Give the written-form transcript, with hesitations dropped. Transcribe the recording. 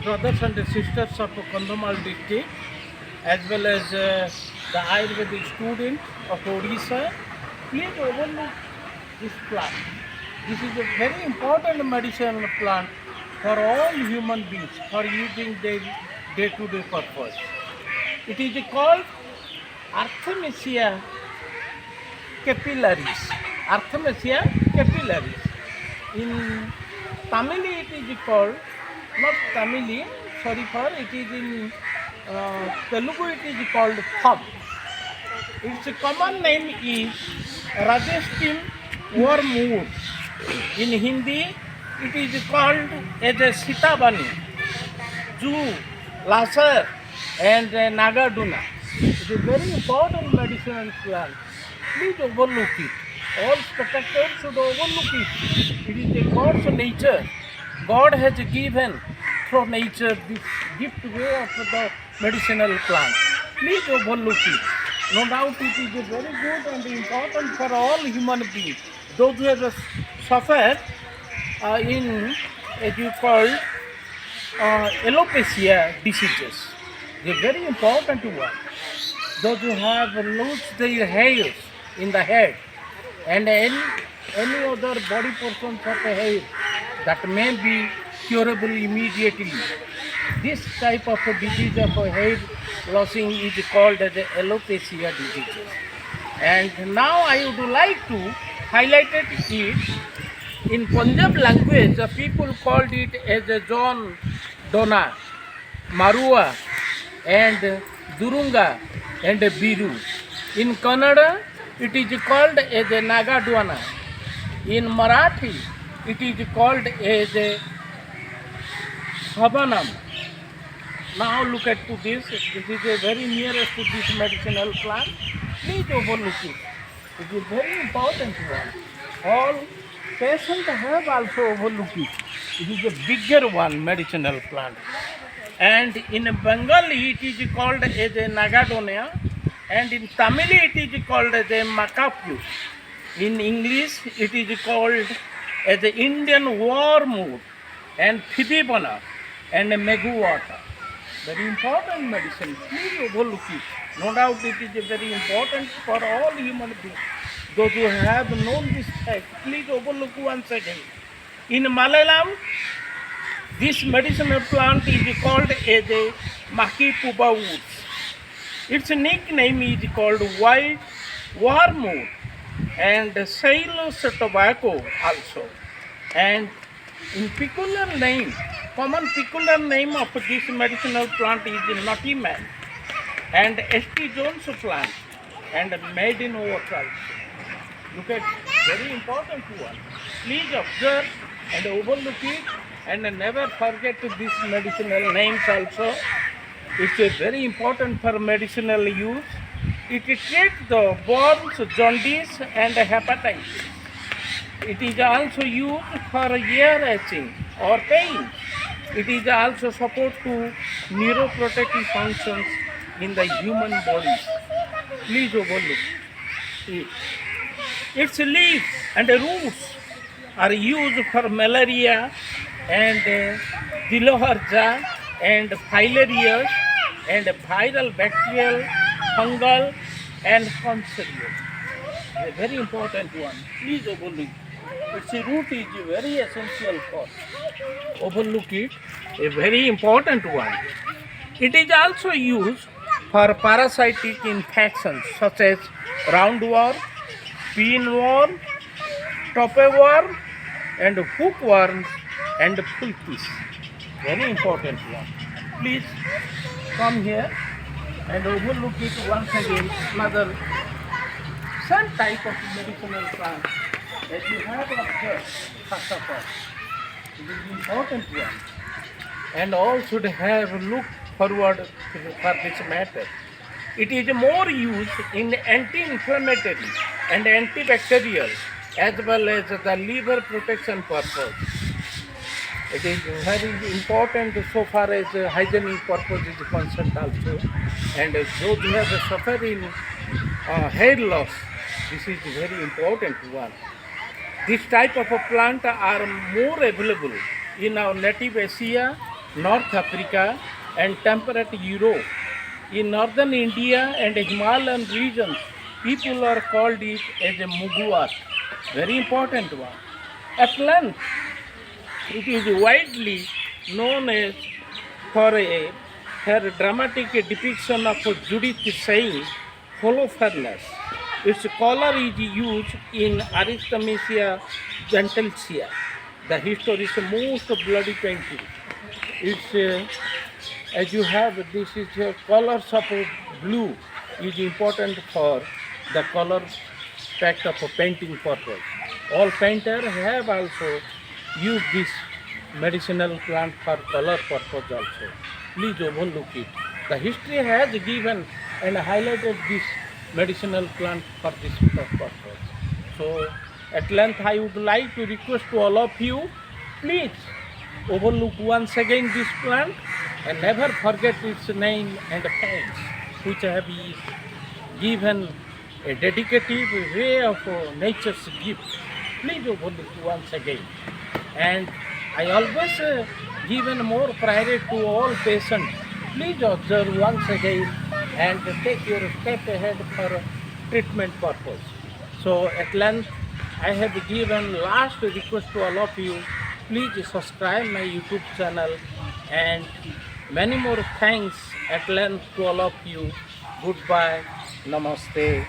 brothers and sisters of Kandhamal district, as well as the Ayurvedic student of Odisha, please overlook this plant. This is a very important medicinal plant for all human beings for using their day-to-day purpose. It is called Artemisia capillaris. Artemisia capillaris. In Tamil it is called, not Tamil, sorry for, it is in Telugu it is called thumb. Its common name is Rajasthan wormwood. In Hindi it is called as a Sitabani, Jew, Lasar and Nagaduna. It is very important medicinal plant. Please overlook it. All spectators should overlook it. It is a God's nature. God has given through nature this gift way of the medicinal plant. Please overlook it. No doubt it is very good and important for all human beings. Those who have suffered in, as you call, alopecia diseases. They are very important one. Those who have lost their hairs in the head and any other body portions of the hair that may be curable immediately. This type of a disease of a hair lossing is called as alopecia disease. And now I would like to highlight it in Punjab language. The people called it as a John Dona, Marua, and Durunga and Biru. In Kannada, it is called as a Nagadwana. In Marathi, it is called as a Sabanam. Now look at to this. This is a very nearest to this medicinal plant. Please overlook it. It is very important one. All patients have also overlooked it. It is a bigger one medicinal plant. And in Bengali it is called as a Nagadonia, and in Tamil it is called as a Makapu. In English it is called as the Indian wormwood and Fidibana and Meguwata. Very important medicine. Please overlook it. No doubt it is very important for all human beings. Those who have known this fact, please overlook once again. In Malayalam, this medicinal plant is called as a Maki Puba woods. Its nickname is called white wormwood and sailor's tobacco also. And in peculiar name, common peculiar name of this medicinal plant is Nutty Man and S.T. Jones plant and made in oat also. Look at very important one. Please observe and overlook it and never forget these medicinal names also. It's a very important for medicinal use. It treats the burns, jaundice and hepatitis. It is also used for ear itching or pain. It is also support to neuroprotective functions in the human body. Please overlook it. Its leaves and roots are used for malaria and bilharzia and filarias and viral, bacterial, fungal and cancerous. A very important one. Please overlook. Its root is very essential for. Overlook it. A very important one. It is also used for parasitic infections such as roundworm, pinworm, topeworm, and hookworms and pulpis. Very important one. Please come here and overlook it once again. Another some type of medicinal plant that you have observed first of all. It is important one. And all should have looked forward for this matter. It is more used in anti-inflammatory and antibacterial as well as the liver protection purpose. It is very important so far as hygienic purpose is concerned also. And those who have suffered in hair loss, this is very important one. This type of a plant are more available in our native Asia North Africa, and temperate Europe. In northern India and Himalayan regions, people are called it as a muguat. Very important one. At length, it is widely known as for her dramatic depiction of Judith saying Holofernes. Its color is used in Aristemacia gentilcia, the historic most bloody painting. It's as you have this is colors of blue is important for the color fact of a painting purpose. All painters have also used this medicinal plant for color purpose also. Please overlook it. The history has given and highlighted this medicinal plant for this purpose. So at length I would like to request to all of you, please overlook once again this plant and never forget its name and thanks, which have given a dedicative way of nature's gift. Please overlook once again. And I always given more priority to all patients. Please observe once again and take your step ahead for treatment purpose. So at length, I have given last request to all of you. Please subscribe my YouTube channel and many more thanks at length to all of you. Goodbye. Namaste.